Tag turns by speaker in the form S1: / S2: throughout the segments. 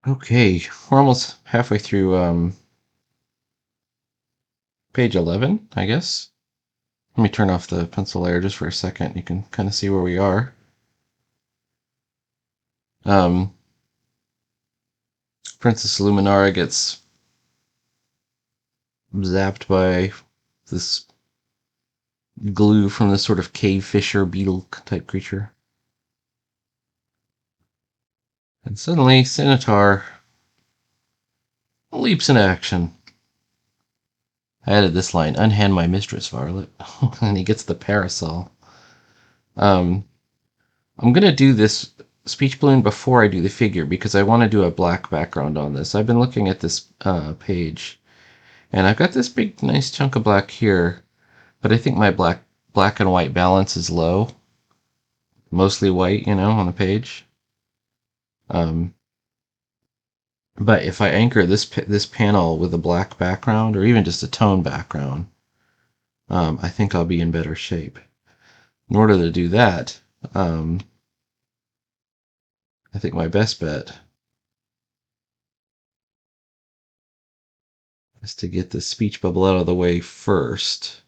S1: Okay, we're almost halfway through page 11, I guess. Let me turn off the pencil layer just for a second. You can kind of see where we are. Um, Princess Luminara gets zapped by this glue from this sort of cave fisher beetle type creature. And suddenly, Sanitar leaps into action. I added this line, unhand my mistress, Violet. And he gets the parasol. Um, I'm going to do this speech balloon before I do the figure because I want to do a black background on this. I've been looking at this page, and I've got this big, nice chunk of black here, but I think my black and white balance is low. Mostly white, on the page. Um, but if I anchor this panel with a black background, or even just a tone background, I think I'll be in better shape. In order to do that, um, I think my best bet is to get the speech bubble out of the way first.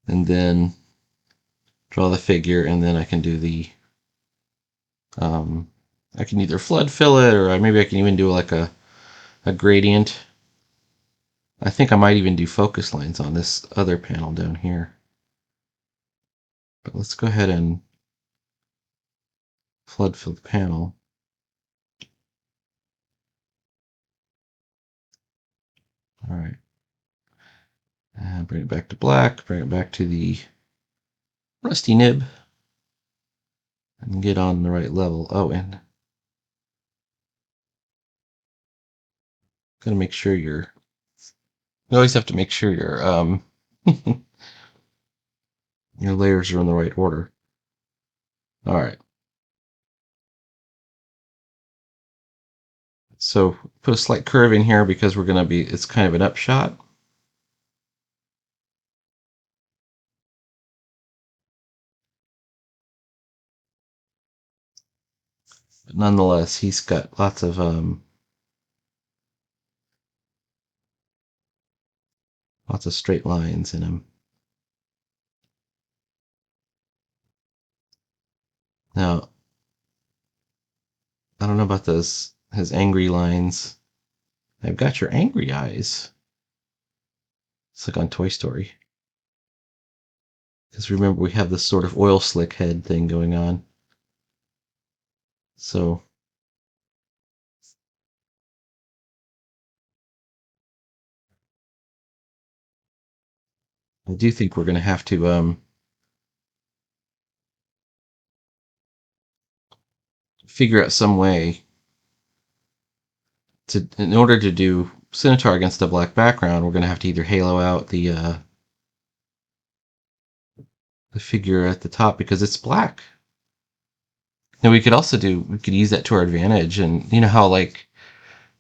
S1: And then draw the figure, and then I can do um, I can either flood fill it, or maybe I can even do like a gradient. I think I might even do focus lines on this other panel down here. But let's go ahead and flood fill the panel. All right. And bring it back to black, bring it back to the rusty nib, and get on the right level. Oh, and gotta make sure you always have to make sure your layers are in the right order. All right. So put a slight curve in here because it's kind of an upshot. But nonetheless, he's got lots of straight lines in him. Now, I don't know about his angry lines. I've got your angry eyes. It's like on Toy Story. Because remember, we have this sort of oil slick head thing going on. So I do think we're going to have to figure out some way in order to do Scimitar against a black background, we're going to have to either halo out the figure at the top because it's black. Now we could use that to our advantage, and you know how like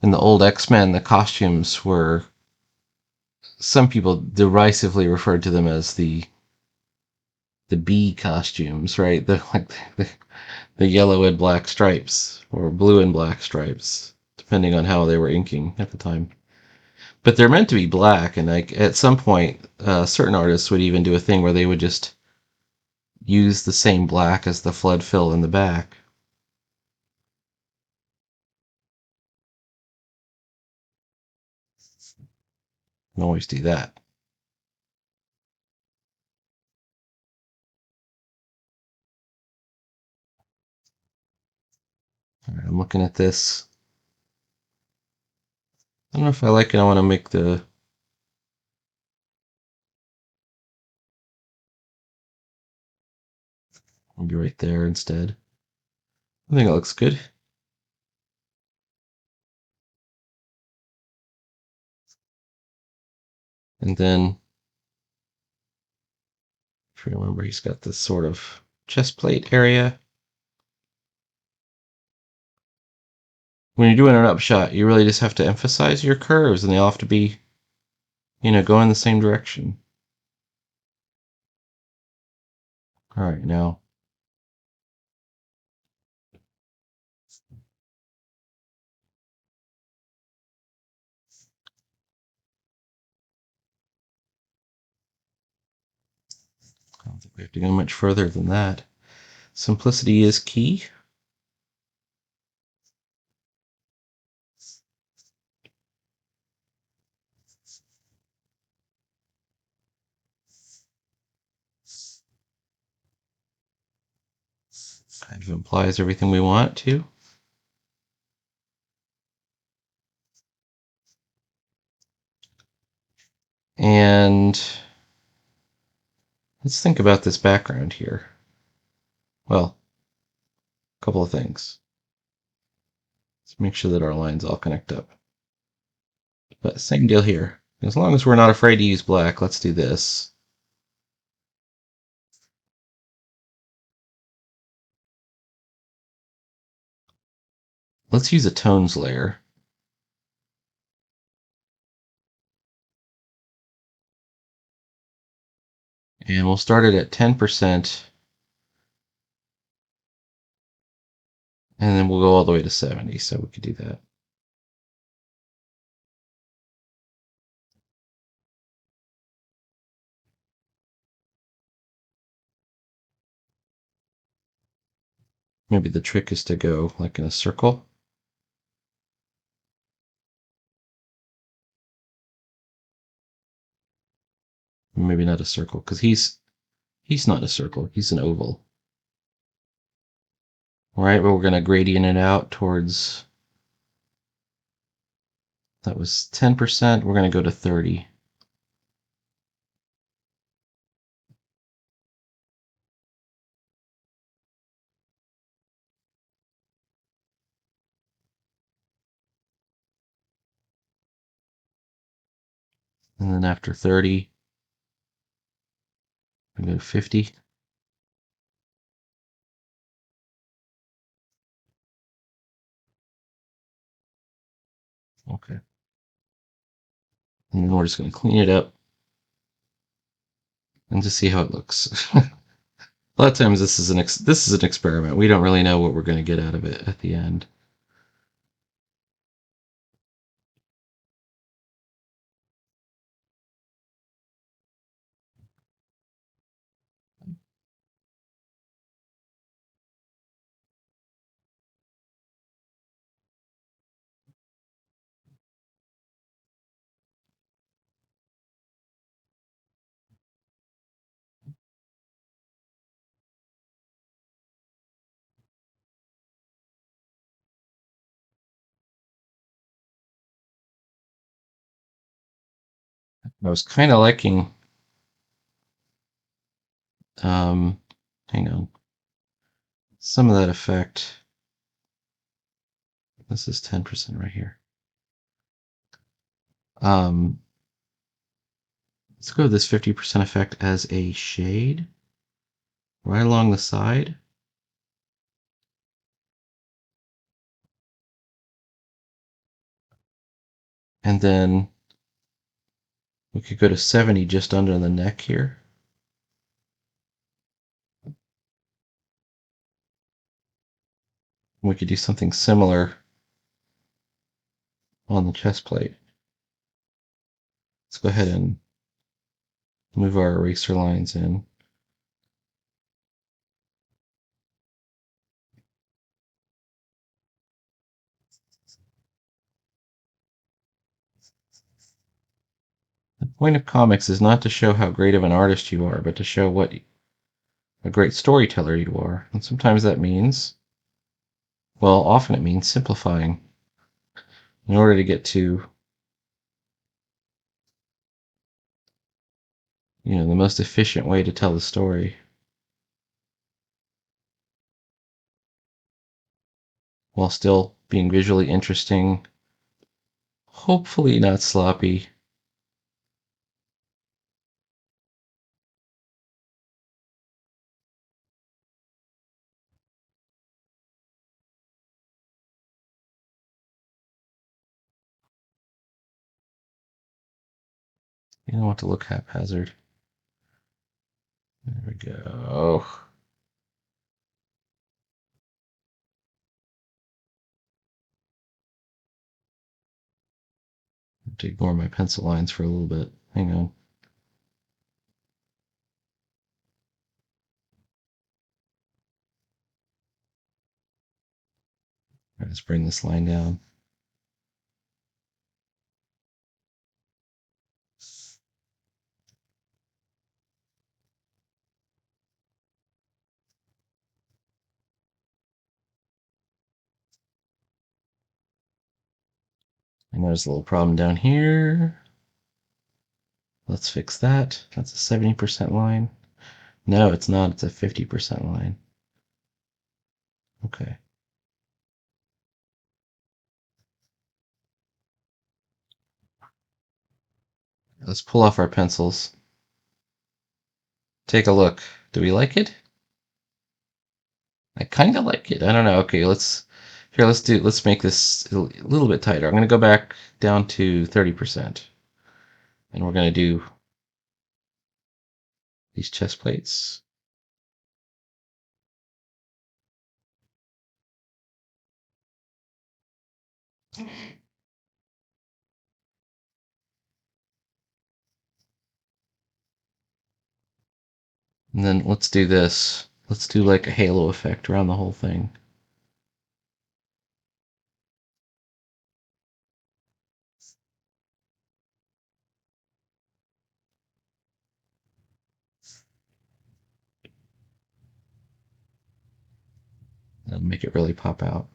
S1: in the old X-Men, the costumes were, some people derisively referred to them as the B costumes, right? The yellow and black stripes or blue and black stripes, depending on how they were inking at the time. But they're meant to be black, and like at some point, certain artists would even do a thing where they would just use the same black as the flood fill in the back. You can always do that. All right, I'm looking at this. I don't know if I like it. I want to make maybe right there instead. I think it looks good. And then, if you remember, he's got this sort of chest plate area. when you're doing an upshot, you really just have to emphasize your curves, and they all have to be, going in the same direction. All right, now. I don't think we have to go much further than that. Simplicity is key. Kind of implies everything we want it to. And let's think about this background here. Well, a couple of things. Let's make sure that our lines all connect up. But same deal here. As long as we're not afraid to use black, let's do this. Let's use a tones layer. And we'll start it at 10%. And then we'll go all the way to 70, so we could do that. Maybe the trick is to go like in a circle. Maybe not a circle, because he's not a circle, he's an oval. All right, but we're going to gradient it out towards, that was 10%, we're going to go to 30. And then after 30, we go to 50. Okay. And then we're just going to clean it up and just see how it looks. A lot of times this is an experiment. We don't really know what we're going to get out of it at the end. I was kind of liking, hang on, some of that effect. This is 10% right here. Let's go with this 50% effect as a shade right along the side. And then we could go to 70 just under the neck here. We could do something similar on the chest plate. Let's go ahead and move our eraser lines in. The point of comics is not to show how great of an artist you are, but to show what a great storyteller you are. And sometimes that means, well, often it means simplifying in order to get to, the most efficient way to tell the story while still being visually interesting, hopefully not sloppy. You don't want to look haphazard. There we go. I have to ignore my pencil lines for a little bit. Hang on. Let's bring this line down. And there's a little problem down here. Let's fix that. That's a 70% line. No, it's not. It's a 50% line. Okay. Let's pull off our pencils. Take a look. Do we like it? I kind of like it. I don't know. Okay, let's make this a little bit tighter. I'm going to go back down to 30%. And we're going to do these chest plates. And then let's do this. Let's do like a halo effect around the whole thing. That'll make it really pop out.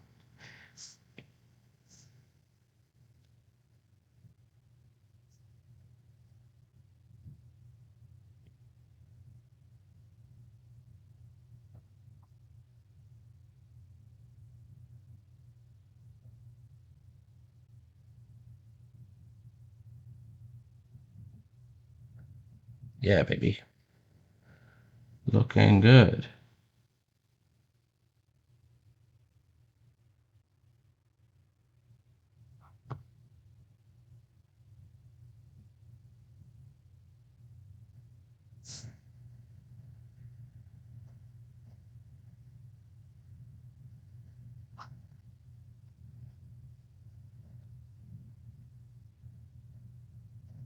S1: Yeah, baby. Looking good.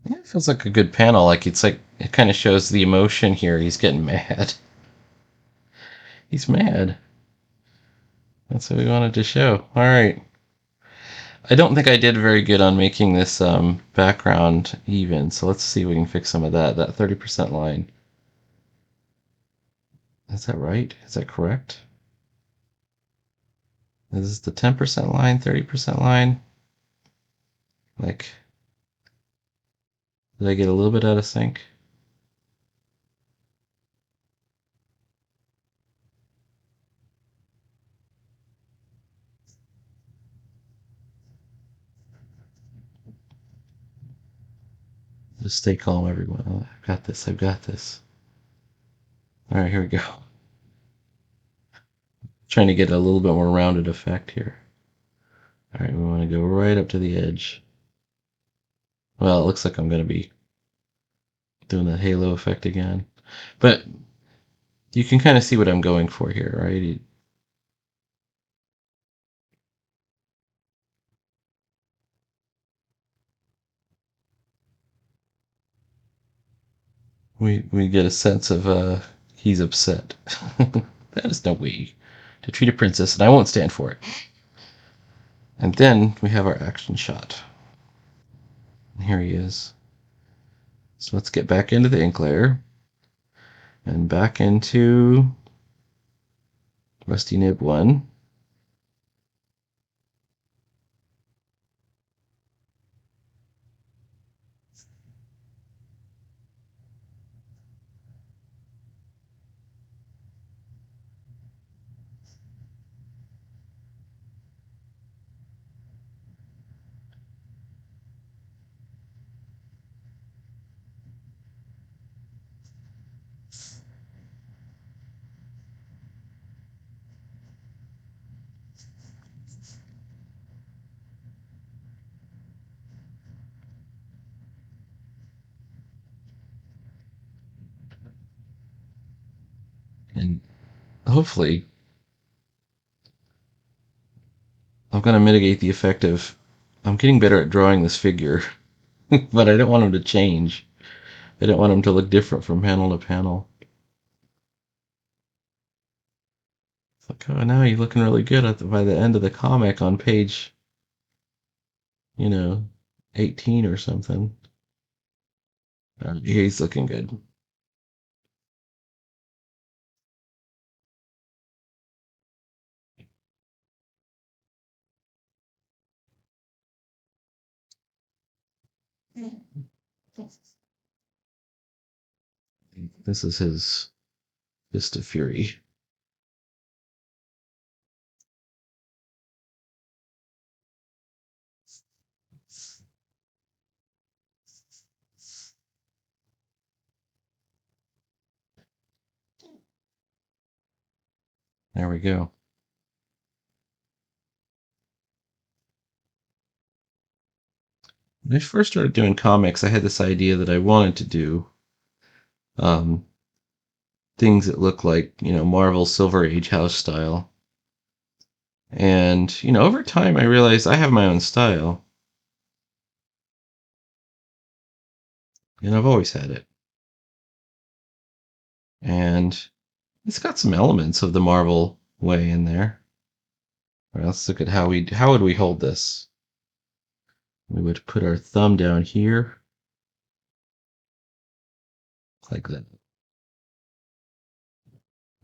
S1: Yeah, it feels like a good panel. Like it kind of shows the emotion here. He's getting mad. He's mad. That's what we wanted to show. All right. I don't think I did very good on making this background even. So let's see if we can fix some of that. That 30% line. Is that right? Is that correct? Is this the 10% line, 30% line? Like, did I get a little bit out of sync? Just stay calm, everyone. I've got this. I've got this. All right, here we go. Trying to get a little bit more rounded effect here. All right, we want to go right up to the edge. Well, it looks like I'm going to be doing the halo effect again. But you can kind of see what I'm going for here, right? We get a sense of he's upset. That is no way to treat a princess, and I won't stand for it. And then we have our action shot. And here he is. So let's get back into the ink layer and back into Rusty Nib 1. hopefully I'm going to mitigate the effect of I'm getting better at drawing this figure, but I don't want him to change. I don't want him to look different from panel to panel. It's like, oh, now you're looking really good by the end of the comic on page, 18 or something. He's looking good. This is his Fist of Fury. There we go. When I first started doing comics, I had this idea that I wanted to do um, things that look like, Marvel Silver Age house style. And, over time I realized I have my own style. And I've always had it. And it's got some elements of the Marvel way in there. All right, let's look at how would we hold this? We would put our thumb down here, like that.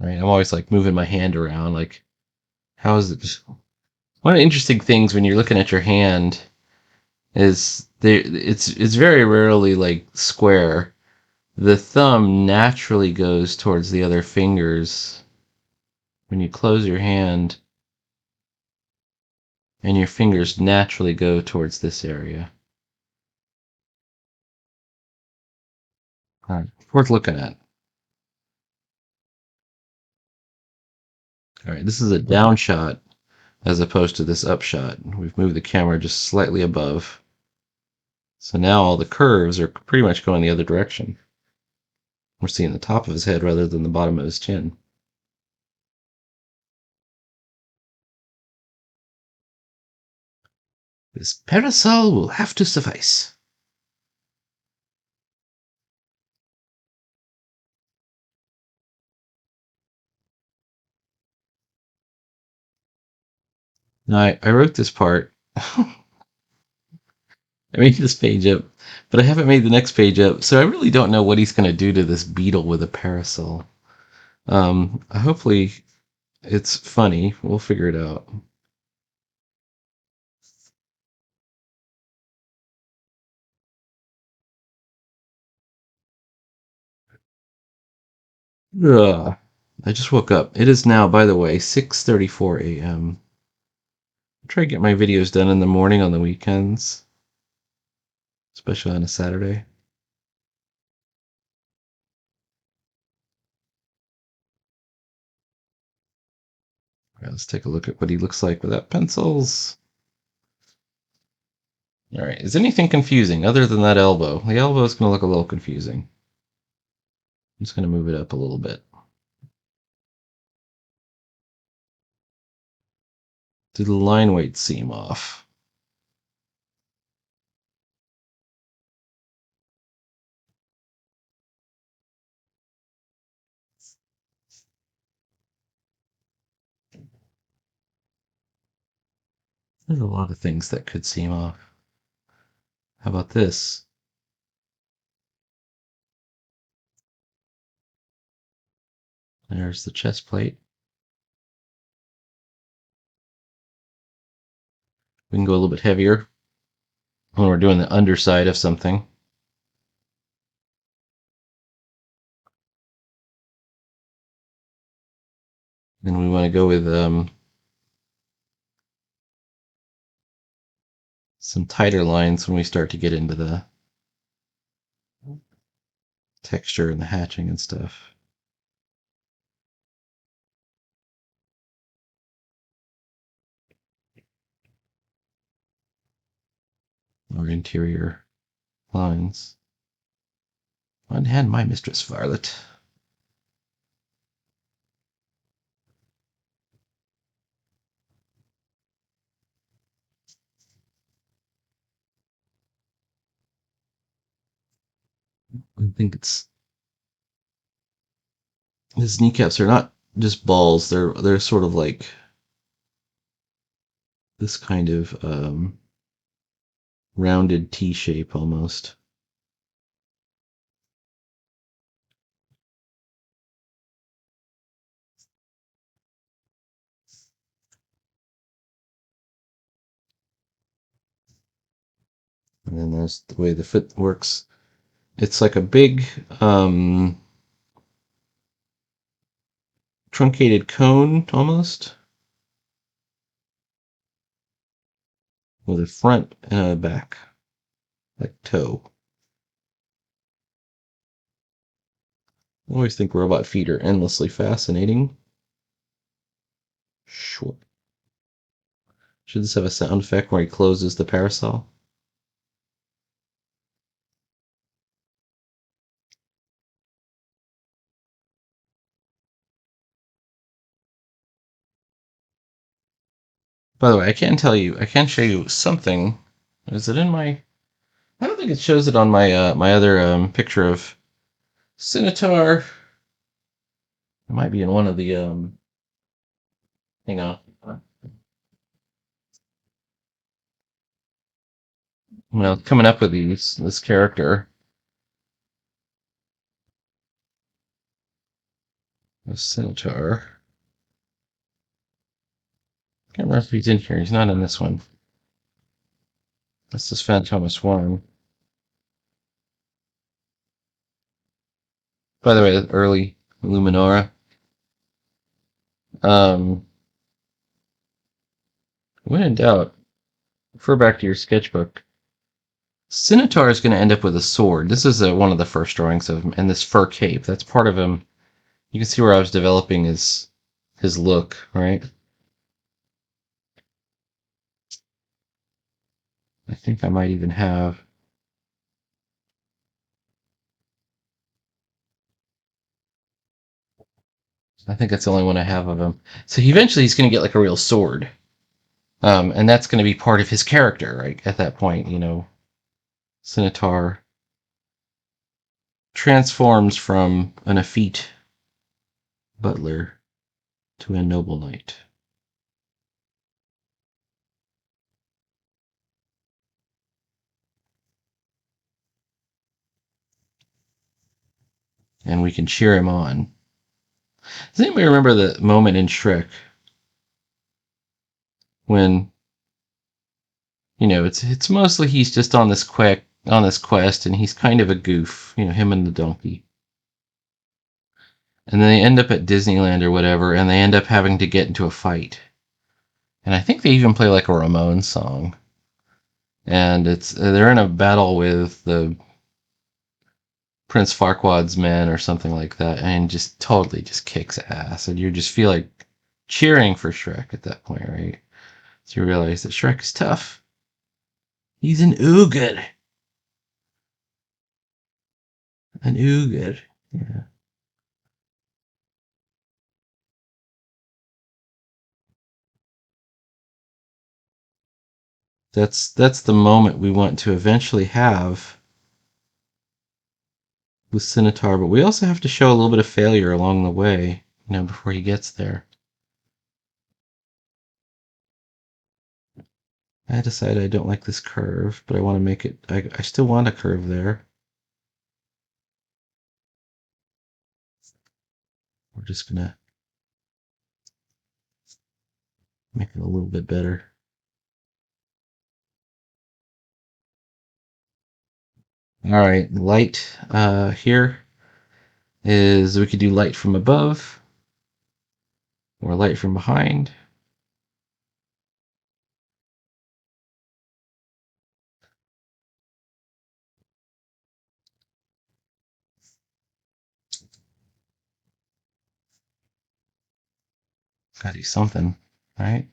S1: Right? I'm always like moving my hand around, like, how is it? One of the interesting things when you're looking at your hand is it's very rarely like square. The thumb naturally goes towards the other fingers when you close your hand, and your fingers naturally go towards this area. All right, worth looking at. All right, this is a down shot as opposed to this up shot. We've moved the camera just slightly above. So now all the curves are pretty much going the other direction. We're seeing the top of his head rather than the bottom of his chin. This parasol will have to suffice. Now, I wrote this part. I made this page up, but I haven't made the next page up, so I really don't know what he's going to do to this beetle with a parasol. Hopefully it's funny. We'll figure it out. Ugh. I just woke up. It is now, by the way, 6:34 a.m. I try to get my videos done in the morning on the weekends, especially on a Saturday. All right, let's take a look at what he looks like without pencils. All right, is anything confusing other than that elbow? The elbow is going to look a little confusing. I'm just going to move it up a little bit. Do the line weights seem off? There's a lot of things that could seem off. How about this? There's the chest plate. We can go a little bit heavier when we're doing the underside of something. Then we want to go with some tighter lines when we start to get into the texture and the hatching and stuff. Or interior lines. Unhand my mistress, Varlet. I think it's his kneecaps are not just balls. They're sort of like this kind of rounded T shape almost. And then there's the way the foot works. It's like a big truncated cone almost with a front and a back, like toe. I always think robot feet are endlessly fascinating. Sure. Should this have a sound effect where he closes the parasol? By the way, I can show you something. Is it in my? I don't think it shows it on my my other picture of Scimitar. It might be in one of the hang on. Well, coming up with this character, the Scimitar. Can't remember if he's in here. He's not in this one. That's this Phantomas one. By the way, the early Luminara. Um, when in doubt, refer back to your sketchbook. Scimitar is going to end up with a sword. This is one of the first drawings of him, and this fur cape. That's part of him. You can see where I was developing his look, right? I think I might even have. I think that's the only one I have of him. So eventually he's going to get like a real sword, and that's going to be part of his character, right? At that point, Scimitar transforms from an effete butler to a noble knight. And we can cheer him on. Does anybody remember the moment in Shrek when it's mostly he's just on this quest and he's kind of a goof, him and the donkey. And then they end up at Disneyland or whatever, and they end up having to get into a fight. And I think they even play like a Ramones song. And they're in a battle with the Prince Farquaad's men or something like that, and just totally just kicks ass, and you just feel like cheering for Shrek at that point, right? So you realize that Shrek is tough. He's an ogre. An ogre. Yeah. That's the moment we want to eventually have with Scimitar, but we also have to show a little bit of failure along the way, before he gets there. I decided I don't like this curve, but I want to make it. I still want a curve there. We're just gonna make it a little bit better. All right, light here is we could do light from above or light from behind. Gotta do something, right?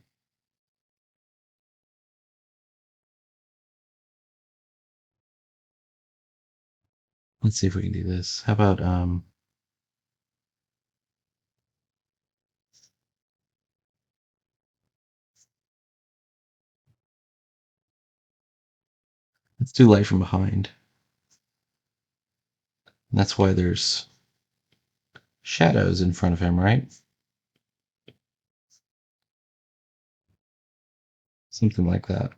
S1: Let's see if we can do this. How about let's do light from behind. That's why there's shadows in front of him, right? Something like that.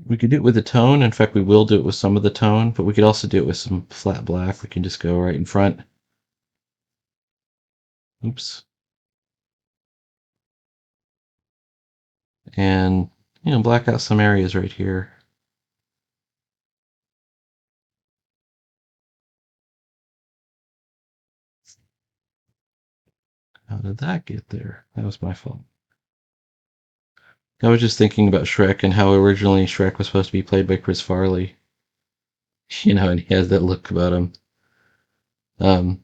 S1: We could do it with the tone. In fact, we will do it with some of the tone, but we could also do it with some flat black. We can just go right in front. Oops. And, black out some areas right here. How did that get there? That was my fault. I was just thinking about Shrek and how originally Shrek was supposed to be played by Chris Farley. And he has that look about him. Um,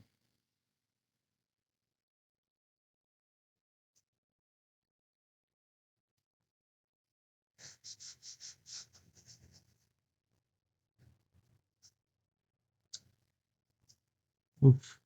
S1: oof.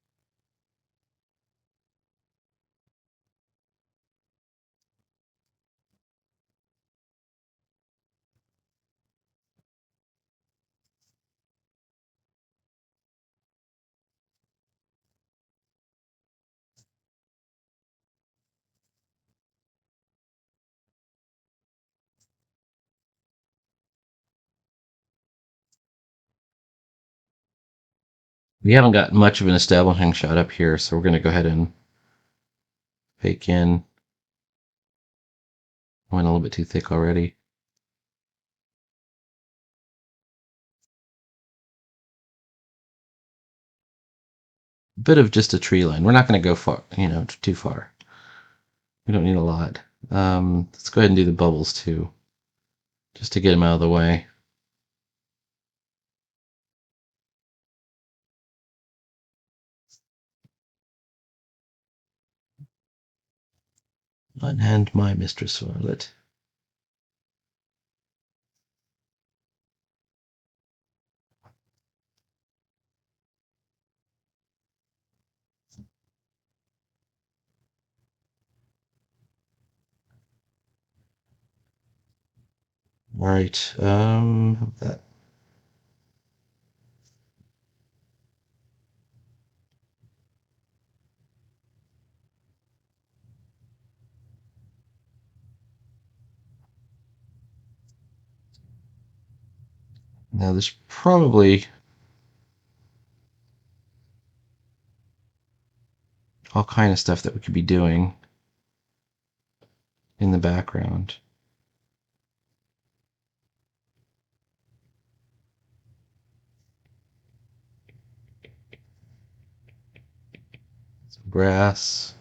S1: We haven't got much of an establishing shot up here, so we're going to go ahead and fake in. Went a little bit too thick already. Bit of just a tree line. We're not going to go far, too far. We don't need a lot. Let's go ahead and do the bubbles too, just to get them out of the way. Unhand my mistress, Violet. All right. That. Now there's probably all kind of stuff that we could be doing in the background. Some grass.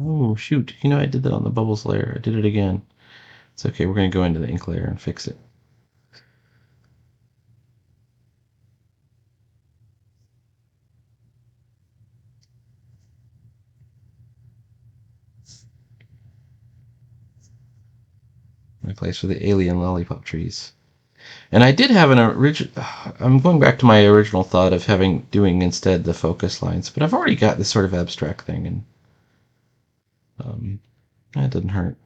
S1: Oh, shoot. I did that on the bubbles layer. I did it again. It's okay. We're going to go into the ink layer and fix it. My place for the alien lollipop trees. And I did have an original. I'm going back to my original thought of doing instead the focus lines, but I've already got this sort of abstract thing, and that didn't hurt.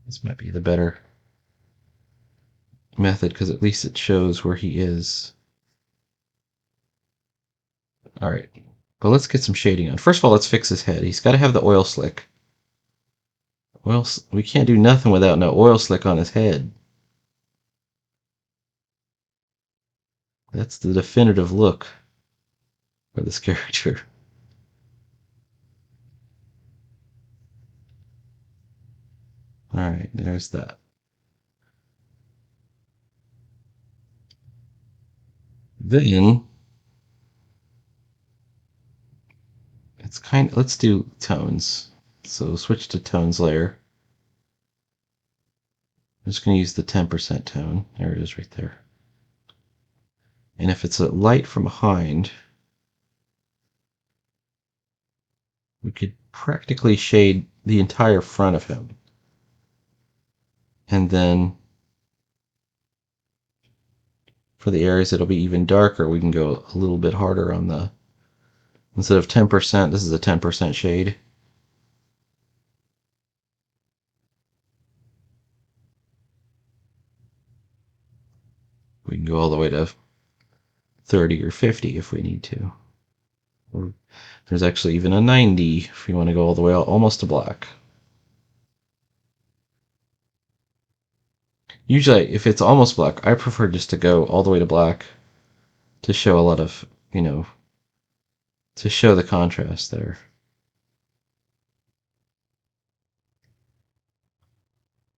S1: This might be the better method because at least it shows where he is. All right, but let's get some shading on. First of all, let's fix his head. He's got to have the oil slick. We can't do nothing without no oil slick on his head. That's the definitive look for this character. All right, there's that. Then let's do tones. So switch to tones layer. I'm just going to use the 10% tone. There it is right there. And if it's a light from behind, we could practically shade the entire front of him. And then For the areas that'll be even darker, we can go a little bit harder on the, instead of 10%, this is a 10% shade. We can go all the way to 30 or 50 if we need to. Or there's actually even a 90 if you want to go all the way almost to black. Usually, if it's almost black, I prefer just to go all the way to black to show a lot of, to show the contrast there.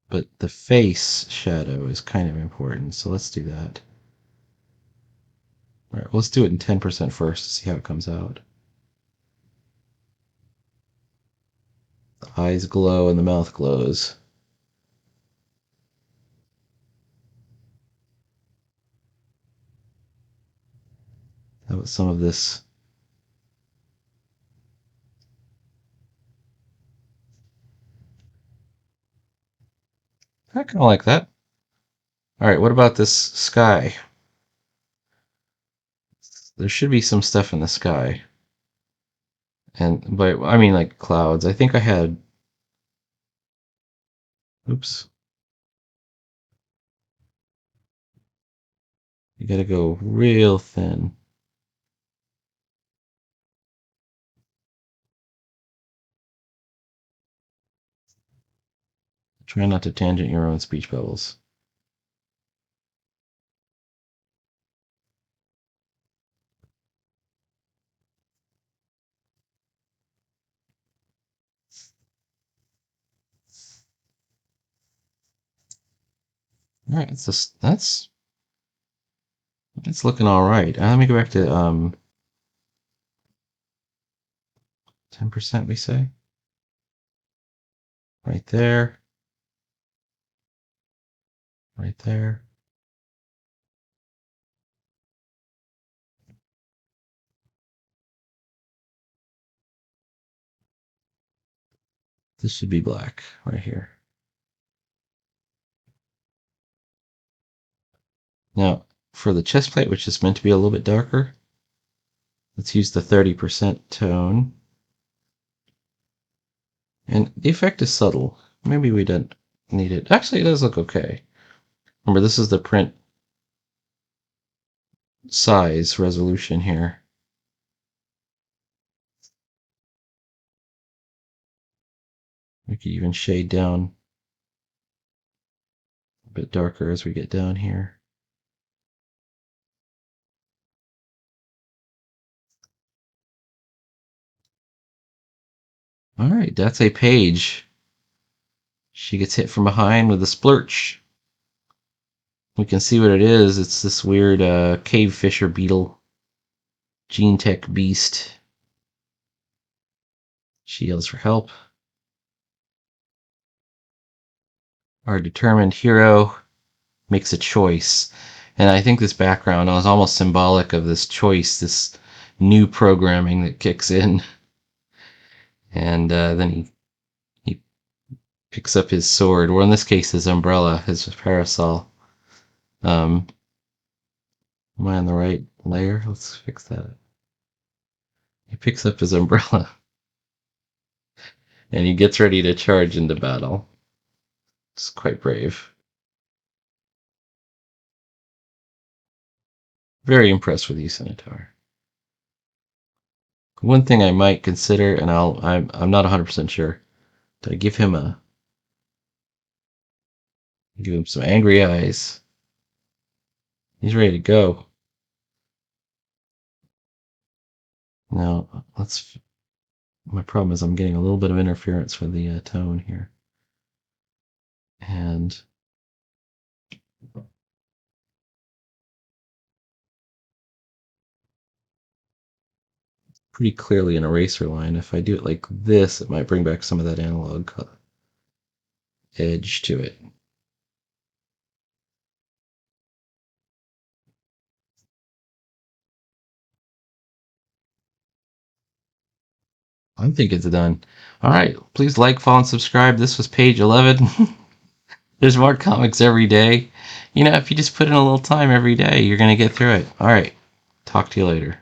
S1: But the face shadow is kind of important, so let's do that. All right, let's do it in 10% first to see how it comes out. The eyes glow and the mouth glows. That was some of this. I kind of like that. All right, what about this sky? There should be some stuff in the sky. And but I mean like clouds. I think I had, oops. You gotta go real thin. Try not to tangent your own speech bubbles. All right, that's looking all right. Let me go back to 10%. We say right there, right there. This should be black right here. Now, for the chest plate, which is meant to be a little bit darker, let's use the 30% tone. And the effect is subtle. Maybe we don't need it. Actually, it does look okay. Remember, this is the print size resolution here. We could even shade down a bit darker as we get down here. All right, that's a page. She gets hit from behind with a splurch. We can see what it is. It's this weird cave fisher beetle. Gene tech beast. She yells for help. Our determined hero makes a choice. And I think this background is almost symbolic of this choice, this new programming that kicks in. And then he picks up his sword, or in this case, his umbrella, his parasol. Am I on the right layer? Let's fix that. He picks up his umbrella and he gets ready to charge into battle. It's quite brave. Very impressed with you, Centaur. One thing I might consider, and I'm not 100% sure, did I give him some angry eyes? He's ready to go. Now, my problem is I'm getting a little bit of interference with the tone here. And pretty clearly an eraser line. If I do it like this, it might bring back some of that analog edge to it. I think it's done. All right, please like, follow, and subscribe. This was page 11. There's more comics every day. You know, if you just put in a little time every day, you're going to get through it. All right. Talk to you later.